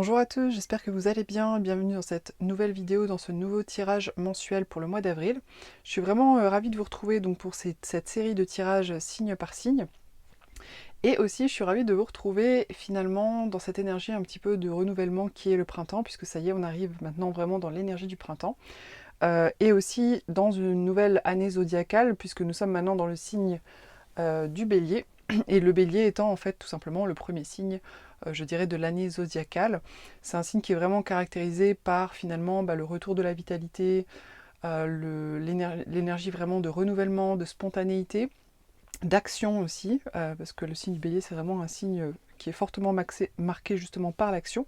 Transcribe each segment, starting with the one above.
Bonjour à tous, j'espère que vous allez bien. Bienvenue dans cette nouvelle vidéo, dans ce nouveau tirage mensuel pour le mois d'avril. Je suis vraiment ravie de vous retrouver donc pour cette série de tirages signe par signe. Et aussi, je suis ravie de vous retrouver finalement dans cette énergie un petit peu de renouvellement qui est le printemps, puisque ça y est, on arrive maintenant vraiment dans l'énergie du printemps. Et aussi dans une nouvelle année zodiacale, puisque nous sommes maintenant dans le signe du bélier. Et le bélier étant en fait tout simplement le premier signe, je dirais, de l'année zodiacale. C'est un signe qui est vraiment caractérisé par finalement le retour de la vitalité, l'énergie vraiment de renouvellement, de spontanéité, d'action aussi, parce que le signe du bélier c'est vraiment un signe qui est fortement marqué justement par l'action.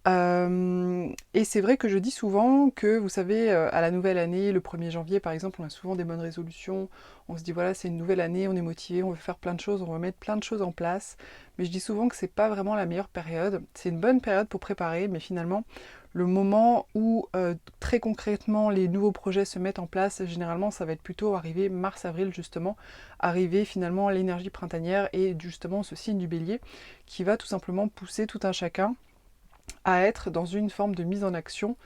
Et c'est vrai que je dis souvent que, vous savez, à la nouvelle année, le 1er janvier par exemple, on a souvent des bonnes résolutions, on se dit voilà c'est une nouvelle année, on est motivé, on veut faire plein de choses, on veut mettre plein de choses en place, mais je dis souvent que c'est pas vraiment la meilleure période, c'est une bonne période pour préparer, mais finalement le moment où très concrètement les nouveaux projets se mettent en place, généralement ça va être plutôt arrivé mars-avril justement, arriver finalement l'énergie printanière et justement ce signe du bélier qui va tout simplement pousser tout un chacun à être dans une forme de mise en action,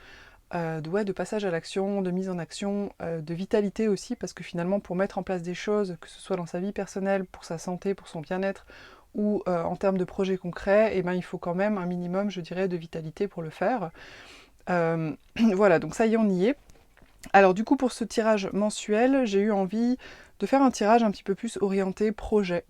de passage à l'action, de mise en action, de vitalité aussi, parce que finalement pour mettre en place des choses, que ce soit dans sa vie personnelle, pour sa santé, pour son bien-être, ou en termes de projets concrets, eh ben, il faut quand même un minimum, je dirais, de vitalité pour le faire. Voilà, donc ça y est, on y est. Alors du coup, pour ce tirage mensuel, j'ai eu envie de faire un tirage un petit peu plus orienté projet.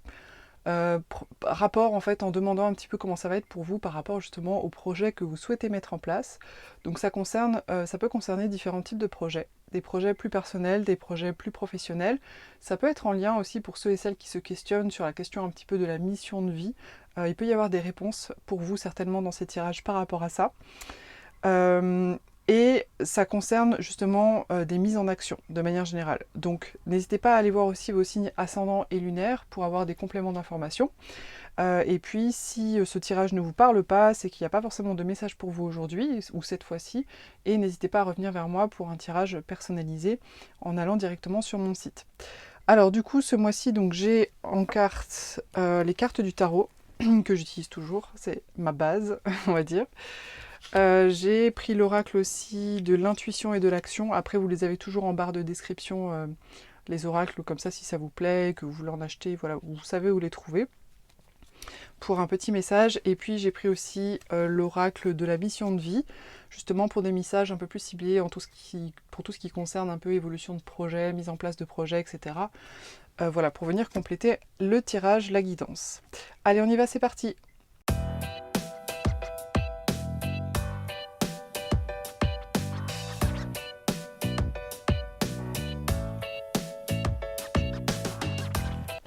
Rapport en fait en demandant un petit peu comment ça va être pour vous par rapport justement au projet que vous souhaitez mettre en place. Donc ça peut concerner différents types de projets, des projets plus personnels, des projets plus professionnels. Ça peut être en lien aussi pour ceux et celles qui se questionnent sur la question un petit peu de la mission de vie. Il peut y avoir des réponses pour vous certainement dans ces tirages par rapport à ça. Et ça concerne justement des mises en action de manière générale. Donc n'hésitez pas à aller voir aussi vos signes ascendants et lunaires pour avoir des compléments d'information. Et puis si ce tirage ne vous parle pas, c'est qu'il n'y a pas forcément de message pour vous aujourd'hui ou cette fois-ci. Et n'hésitez pas à revenir vers moi pour un tirage personnalisé en allant directement sur mon site. Alors du coup ce mois-ci donc j'ai en carte les cartes du tarot que j'utilise toujours, c'est ma base on va dire. J'ai pris l'oracle aussi de l'intuition et de l'action. Après, vous les avez toujours en barre de description, les oracles, comme ça, si ça vous plaît, que vous voulez en acheter, voilà, vous savez où les trouver. Pour un petit message. Et puis, j'ai pris aussi l'oracle de la mission de vie, justement pour des messages un peu plus ciblés pour tout ce qui concerne un peu évolution de projet, mise en place de projet, etc. Voilà, pour venir compléter le tirage, la guidance. Allez, on y va, c'est parti!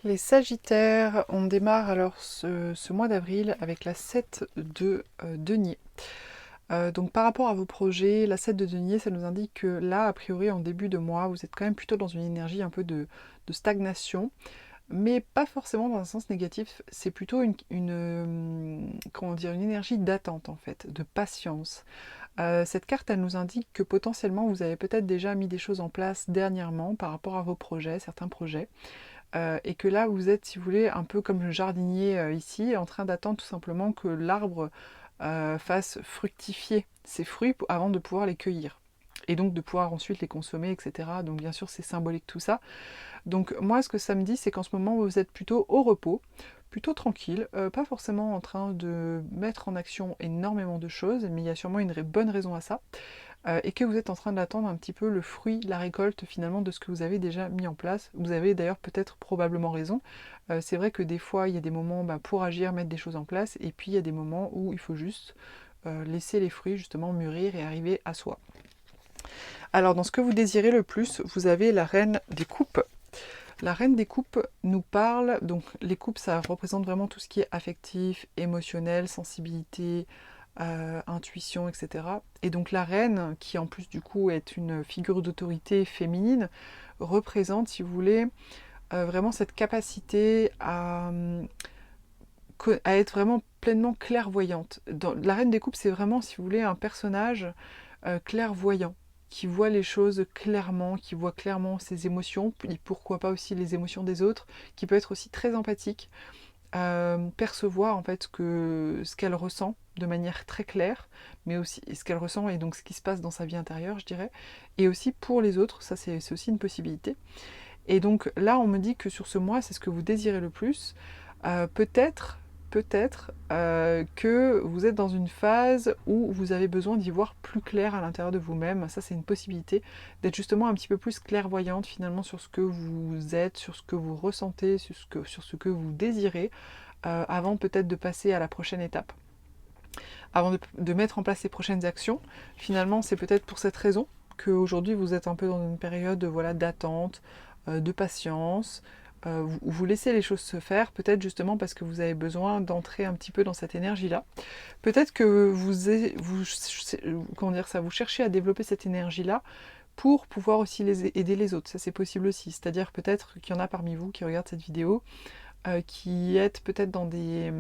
Les Sagittaires, on démarre alors ce mois d'avril avec la 7 de denier. Donc par rapport à vos projets, la 7 de denier, ça nous indique que là, a priori, en début de mois, vous êtes quand même plutôt dans une énergie un peu de stagnation, mais pas forcément dans un sens négatif, c'est plutôt comment dire, une énergie d'attente en fait, de patience. Cette carte, elle nous indique que potentiellement, vous avez peut-être déjà mis des choses en place dernièrement par rapport à vos projets, certains projets. Et que là vous êtes, si vous voulez, un peu comme le jardinier ici, en train d'attendre tout simplement que l'arbre fasse fructifier ses fruits avant de pouvoir les cueillir. Et donc de pouvoir ensuite les consommer, etc. Donc bien sûr c'est symbolique tout ça. Donc moi ce que ça me dit, c'est qu'en ce moment vous êtes plutôt au repos, plutôt tranquille, pas forcément en train de mettre en action énormément de choses, mais il y a sûrement une bonne raison à ça. Et que vous êtes en train d'attendre un petit peu le fruit, la récolte finalement de ce que vous avez déjà mis en place. Vous avez d'ailleurs peut-être probablement raison. C'est vrai que des fois il y a des moments pour agir, mettre des choses en place, et puis il y a des moments où il faut juste laisser les fruits justement mûrir et arriver à soi. Alors dans ce que vous désirez le plus, vous avez la reine des coupes. La reine des coupes nous parle, donc les coupes ça représente vraiment tout ce qui est affectif, émotionnel, sensibilité, intuition, etc. Et donc la reine, qui en plus du coup est une figure d'autorité féminine, représente, si vous voulez, vraiment cette capacité à être vraiment pleinement clairvoyante. La reine des coupes, c'est vraiment, si vous voulez, un personnage clairvoyant, qui voit les choses clairement, qui voit clairement ses émotions, et pourquoi pas aussi les émotions des autres, qui peut être aussi très empathique, percevoir en fait ce qu'elle ressent de manière très claire, mais aussi ce qu'elle ressent et donc ce qui se passe dans sa vie intérieure, je dirais, et aussi pour les autres, ça c'est aussi une possibilité. Et donc là, on me dit que sur ce mois, c'est ce que vous désirez le plus. Peut-être que vous êtes dans une phase où vous avez besoin d'y voir plus clair à l'intérieur de vous-même. Ça, c'est une possibilité d'être justement un petit peu plus clairvoyante finalement sur ce que vous êtes, sur ce que vous ressentez, sur ce que vous désirez, avant peut-être de passer à la prochaine étape. Avant de mettre en place les prochaines actions, finalement, c'est peut-être pour cette raison qu'aujourd'hui vous êtes un peu dans une période voilà, d'attente, de patience, vous laissez les choses se faire, peut-être justement parce que vous avez besoin d'entrer un petit peu dans cette énergie-là. Peut-être que comment dire ça, vous cherchez à développer cette énergie-là pour pouvoir aussi aider les autres. Ça c'est possible aussi. C'est-à-dire peut-être qu'il y en a parmi vous qui regardent cette vidéo, qui êtes peut-être dans des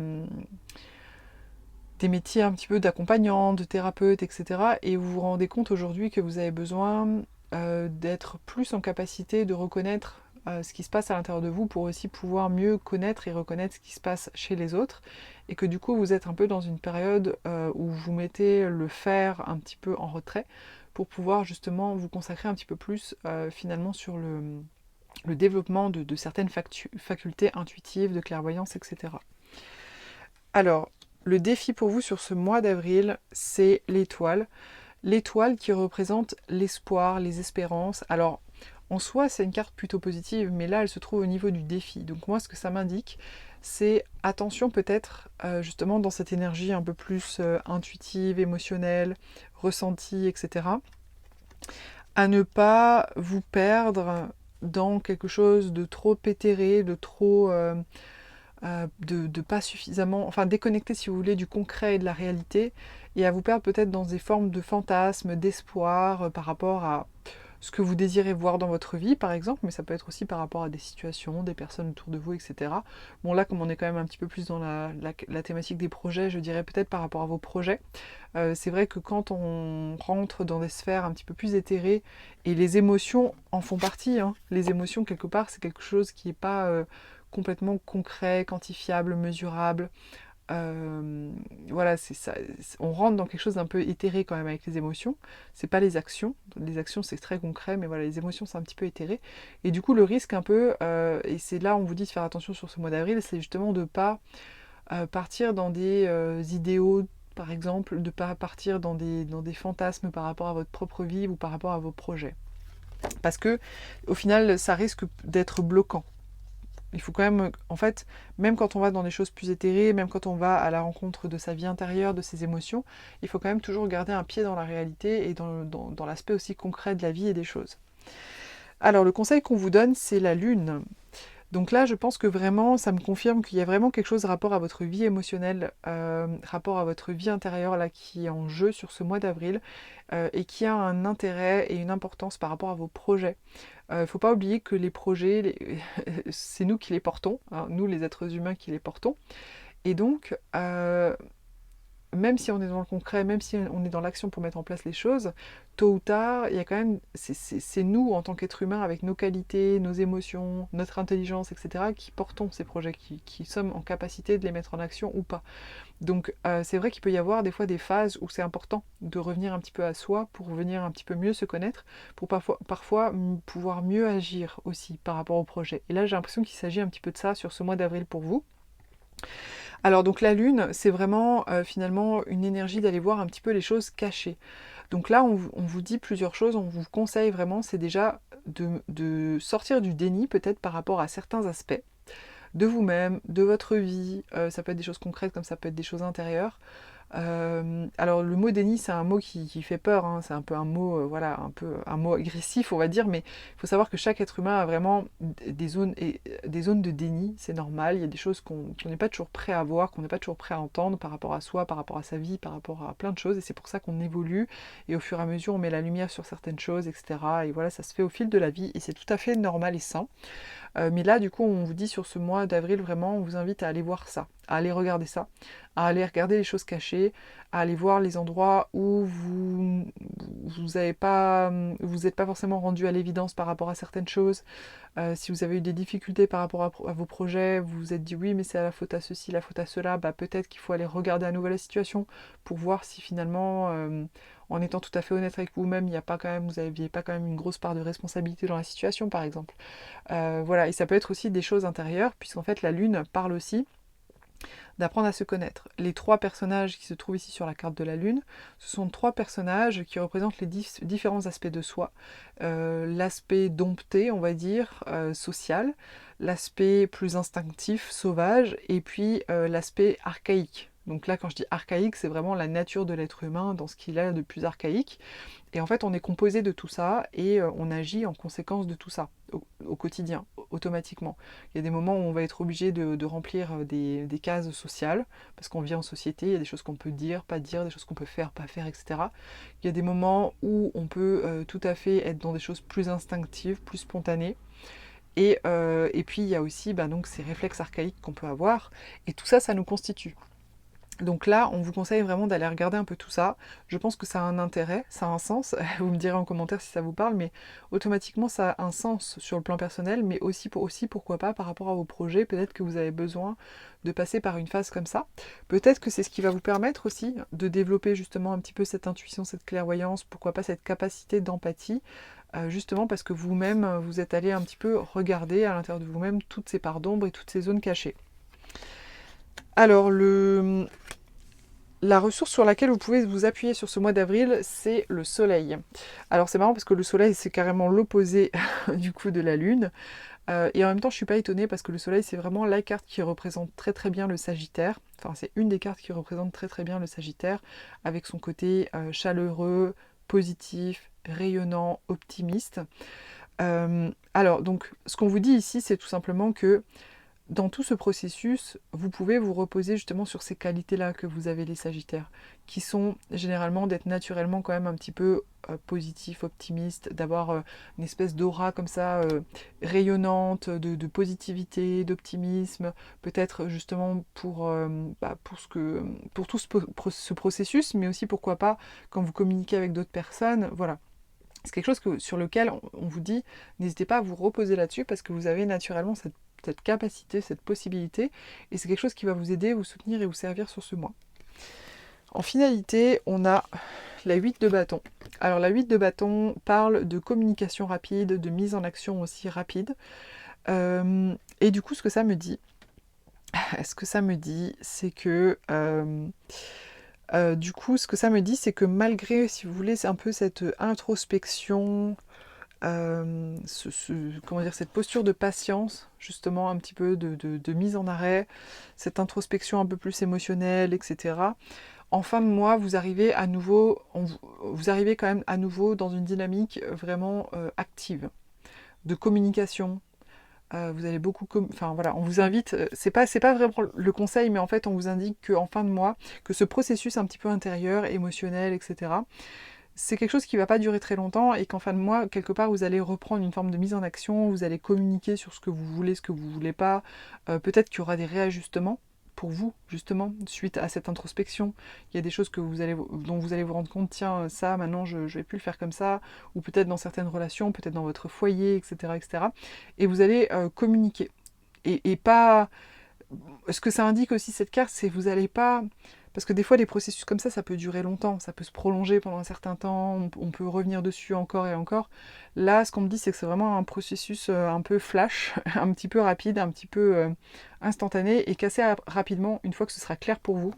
métiers un petit peu d'accompagnant, de thérapeute, etc. Et vous vous rendez compte aujourd'hui que vous avez besoin d'être plus en capacité de reconnaître ce qui se passe à l'intérieur de vous pour aussi pouvoir mieux connaître et reconnaître ce qui se passe chez les autres. Et que du coup vous êtes un peu dans une période où vous mettez le faire un petit peu en retrait pour pouvoir justement vous consacrer un petit peu plus finalement sur le développement de certaines facultés intuitives, de clairvoyance, etc. Alors, le défi pour vous sur ce mois d'avril, c'est l'étoile. L'étoile qui représente l'espoir, les espérances. Alors, en soi, c'est une carte plutôt positive, mais là, elle se trouve au niveau du défi. Donc moi, ce que ça m'indique, c'est attention peut-être, justement, dans cette énergie un peu plus intuitive, émotionnelle, ressentie, etc., à ne pas vous perdre dans quelque chose de trop éthéré, de trop... de pas suffisamment, enfin déconnecter si vous voulez du concret et de la réalité, et à vous perdre peut-être dans des formes de fantasmes, d'espoir par rapport à ce que vous désirez voir dans votre vie par exemple, mais ça peut être aussi par rapport à des situations, des personnes autour de vous, etc. Bon là, comme on est quand même un petit peu plus dans la thématique des projets, je dirais peut-être par rapport à vos projets. C'est vrai que quand on rentre dans des sphères un petit peu plus éthérées, et les émotions en font partie, hein. Les émotions quelque part c'est quelque chose qui n'est pas complètement concret, quantifiable, mesurable. Voilà, c'est ça. On rentre dans quelque chose d'un peu éthéré quand même avec les émotions. C'est pas les actions. Les actions c'est très concret, mais voilà, les émotions c'est un petit peu éthéré. Et du coup le risque un peu, et c'est là où on vous dit de faire attention sur ce mois d'avril, c'est justement de pas partir dans des idéaux, par exemple, de pas partir dans des fantasmes par rapport à votre propre vie ou par rapport à vos projets. Parce que au final ça risque d'être bloquant. Il faut quand même, en fait, même quand on va dans des choses plus éthérées, même quand on va à la rencontre de sa vie intérieure, de ses émotions, il faut quand même toujours garder un pied dans la réalité et dans l'aspect aussi concret de la vie et des choses. Alors le conseil qu'on vous donne, c'est la lune. Donc là, je pense que vraiment, ça me confirme qu'il y a vraiment quelque chose rapport à votre vie émotionnelle, rapport à votre vie intérieure là qui est en jeu sur ce mois d'avril et qui a un intérêt et une importance par rapport à vos projets. Il ne faut pas oublier que les projets, c'est nous qui les portons, hein, nous les êtres humains qui les portons. Et donc, même si on est dans le concret, même si on est dans l'action pour mettre en place les choses, tôt ou tard, il y a quand même, c'est nous en tant qu'êtres humains, avec nos qualités, nos émotions, notre intelligence, etc., qui portons ces projets, qui sommes en capacité de les mettre en action ou pas. Donc c'est vrai qu'il peut y avoir des fois des phases où c'est important de revenir un petit peu à soi pour venir un petit peu mieux se connaître, pour parfois pouvoir mieux agir aussi par rapport au projet. Et là j'ai l'impression qu'il s'agit un petit peu de ça sur ce mois d'avril pour vous. Alors donc la lune, c'est vraiment finalement une énergie d'aller voir un petit peu les choses cachées. Donc là on vous dit plusieurs choses, on vous conseille vraiment, c'est déjà de sortir du déni peut-être par rapport à certains aspects de vous-même, de votre vie, ça peut être des choses concrètes comme ça peut être des choses intérieures. Alors le mot déni c'est un mot qui fait peur, hein. C'est un peu un mot, voilà, un peu un mot agressif on va dire, mais il faut savoir que chaque être humain a vraiment des zones de déni, c'est normal, il y a des choses qu'on n'est pas toujours prêt à voir, qu'on n'est pas toujours prêt à entendre par rapport à soi, par rapport à sa vie, par rapport à plein de choses, et c'est pour ça qu'on évolue, et au fur et à mesure on met la lumière sur certaines choses, etc. Et voilà, ça se fait au fil de la vie, et c'est tout à fait normal et sain. Mais là, du coup, on vous dit sur ce mois d'avril, vraiment, on vous invite à aller voir ça, à aller regarder ça, à aller regarder les choses cachées, encourager à aller voir les endroits où vous n'êtes pas forcément rendu à l'évidence par rapport à certaines choses. Si vous avez eu des difficultés par rapport à vos projets, vous vous êtes dit oui mais c'est la faute à ceci, la faute à cela, bah peut-être qu'il faut aller regarder à nouveau la situation pour voir si finalement, en étant tout à fait honnête avec vous-même, il n'y a pas quand même, vous n'aviez pas quand même une grosse part de responsabilité dans la situation par exemple. Voilà, et ça peut être aussi des choses intérieures, puisqu'en fait la lune parle aussi d'apprendre à se connaître. Les 3 personnages qui se trouvent ici sur la carte de la Lune, ce sont 3 personnages qui représentent les différents aspects de soi. L'aspect dompté, on va dire, social, l'aspect plus instinctif, sauvage, et puis l'aspect archaïque. Donc là, quand je dis archaïque, c'est vraiment la nature de l'être humain dans ce qu'il a de plus archaïque. Et en fait, on est composé de tout ça et on agit en conséquence de tout ça au quotidien, automatiquement. Il y a des moments où on va être obligé de remplir des cases sociales, parce qu'on vit en société, il y a des choses qu'on peut dire, pas dire, des choses qu'on peut faire, pas faire, etc. Il y a des moments où on peut tout à fait être dans des choses plus instinctives, plus spontanées. Et puis il y a aussi donc, ces réflexes archaïques qu'on peut avoir, et tout ça, ça nous constitue. Donc là, on vous conseille vraiment d'aller regarder un peu tout ça. Je pense que ça a un intérêt, ça a un sens. Vous me direz en commentaire si ça vous parle, mais automatiquement ça a un sens sur le plan personnel, mais aussi pourquoi pas par rapport à vos projets. Peut-être que vous avez besoin de passer par une phase comme ça. Peut-être que c'est ce qui va vous permettre aussi de développer justement un petit peu cette intuition, cette clairvoyance, pourquoi pas cette capacité d'empathie, justement parce que vous-même, vous êtes allé un petit peu regarder à l'intérieur de vous-même toutes ces parts d'ombre et toutes ces zones cachées. Alors, la ressource sur laquelle vous pouvez vous appuyer sur ce mois d'avril, c'est le soleil. Alors c'est marrant parce que le soleil, c'est carrément l'opposé du coup de la lune. Et en même temps, je suis pas étonnée parce que le soleil, c'est vraiment la carte qui représente très très bien le Sagittaire. Enfin, c'est une des cartes qui représente très très bien le Sagittaire, avec son côté chaleureux, positif, rayonnant, optimiste. Alors, donc, ce qu'on vous dit ici, c'est tout simplement que dans tout ce processus, vous pouvez vous reposer justement sur ces qualités-là que vous avez les Sagittaires, qui sont généralement d'être naturellement quand même un petit peu positif, optimiste, d'avoir une espèce d'aura comme ça rayonnante, de positivité, d'optimisme, peut-être justement pour tout ce processus, mais aussi pourquoi pas quand vous communiquez avec d'autres personnes, voilà. C'est quelque chose sur lequel on vous dit, n'hésitez pas à vous reposer là-dessus parce que vous avez naturellement cette capacité, cette possibilité, et c'est quelque chose qui va vous aider, vous soutenir et vous servir sur ce mois. En finalité, on a la 8 de bâton. Alors la 8 de bâton parle de communication rapide, de mise en action aussi rapide. Et du coup, ce que ça me dit, c'est que... du coup, ce que ça me dit, c'est que malgré, si vous voulez, c'est un peu cette introspection, comment dire, cette posture de patience, justement, un petit peu de mise en arrêt, cette introspection un peu plus émotionnelle, etc. En fin de mois, vous arrivez quand même à nouveau dans une dynamique vraiment active, de communication. Vous allez beaucoup, enfin voilà, on vous invite. C'est pas vraiment le conseil, mais en fait, on vous indique qu'en fin de mois, que ce processus un petit peu intérieur, émotionnel, etc. C'est quelque chose qui ne va pas durer très longtemps et qu'en fin de mois, quelque part, vous allez reprendre une forme de mise en action, vous allez communiquer sur ce que vous voulez, ce que vous voulez pas. Peut-être qu'il y aura des réajustements pour vous, justement, suite à cette introspection. Il y a des choses dont vous allez vous rendre compte, tiens, ça, maintenant, je vais plus le faire comme ça, ou peut-être dans certaines relations, peut-être dans votre foyer, etc., etc. Et vous allez communiquer. Et pas... Ce que ça indique aussi, cette carte, c'est que vous n'allez pas... Parce que des fois, des processus comme ça peut durer longtemps, ça peut se prolonger pendant un certain temps, on peut revenir dessus encore et encore. Là, ce qu'on me dit, c'est que c'est vraiment un processus un peu flash, un petit peu rapide, un petit peu instantané, et qu'assez rapidement, une fois que ce sera clair pour vous,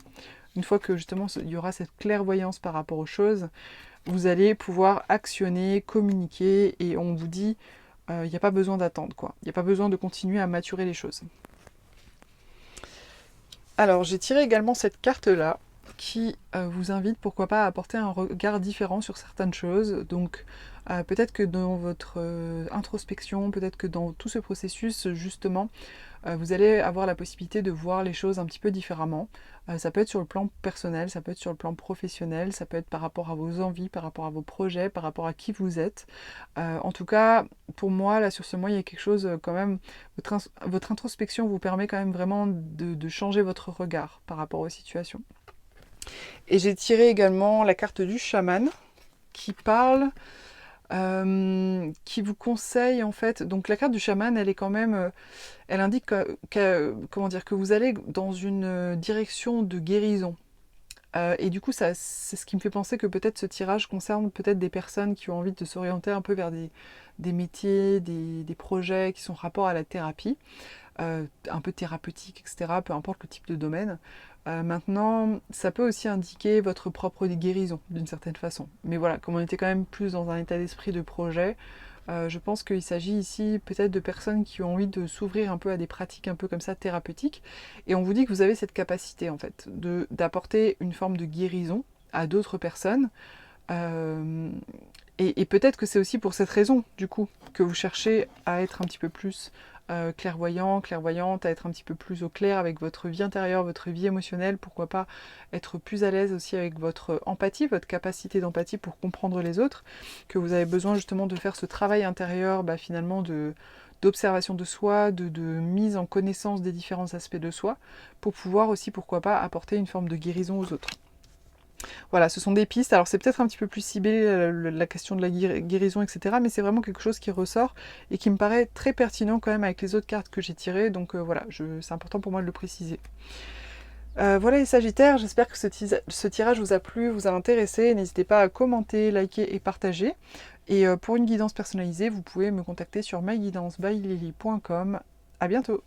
une fois que justement il y aura cette clairvoyance par rapport aux choses, vous allez pouvoir actionner, communiquer, et on vous dit, il n'y a pas besoin d'attendre, quoi. Il n'y a pas besoin de continuer à maturer les choses. Alors, j'ai tiré également cette carte-là, qui vous invite, pourquoi pas, à apporter un regard différent sur certaines choses. Donc, peut-être que dans votre introspection, peut-être que dans tout ce processus, justement, vous allez avoir la possibilité de voir les choses un petit peu différemment. Ça peut être sur le plan personnel, ça peut être sur le plan professionnel, ça peut être par rapport à vos envies, par rapport à vos projets, par rapport à qui vous êtes. En tout cas, pour moi, là, sur ce mois, il y a quelque chose quand même... Votre introspection vous permet quand même vraiment de changer votre regard par rapport aux situations. Et j'ai tiré également la carte du chaman qui parle, qui vous conseille en fait. Donc la carte du chaman, elle est quand même, elle indique comment dire, que vous allez dans une direction de guérison. Et du coup, ça, c'est ce qui me fait penser que peut-être ce tirage concerne peut-être des personnes qui ont envie de s'orienter un peu vers des métiers, des projets qui sont en rapport à la thérapie, un peu thérapeutique, etc., peu importe le type de domaine. Maintenant, ça peut aussi indiquer votre propre guérison, d'une certaine façon. Mais voilà, comme on était quand même plus dans un état d'esprit de projet, je pense qu'il s'agit ici peut-être de personnes qui ont envie de s'ouvrir un peu à des pratiques un peu comme ça thérapeutiques. Et on vous dit que vous avez cette capacité en fait d'apporter une forme de guérison à d'autres personnes. Euh, et peut-être que c'est aussi pour cette raison, du coup, que vous cherchez à être un petit peu plus clairvoyant, clairvoyante, à être un petit peu plus au clair avec votre vie intérieure, votre vie émotionnelle, pourquoi pas être plus à l'aise aussi avec votre empathie, votre capacité d'empathie pour comprendre les autres, que vous avez besoin justement de faire ce travail intérieur, finalement, d'observation de soi, de mise en connaissance des différents aspects de soi, pour pouvoir aussi, pourquoi pas, apporter une forme de guérison aux autres. Voilà, ce sont des pistes. Alors c'est peut-être un petit peu plus ciblé la question de la guérison, etc. Mais c'est vraiment quelque chose qui ressort et qui me paraît très pertinent quand même avec les autres cartes que j'ai tirées. Donc voilà, c'est important pour moi de le préciser. Voilà les Sagittaires, j'espère que ce tirage vous a plu, vous a intéressé. N'hésitez pas à commenter, liker et partager. Et pour une guidance personnalisée, vous pouvez me contacter sur myguidancebyLily.com. À bientôt!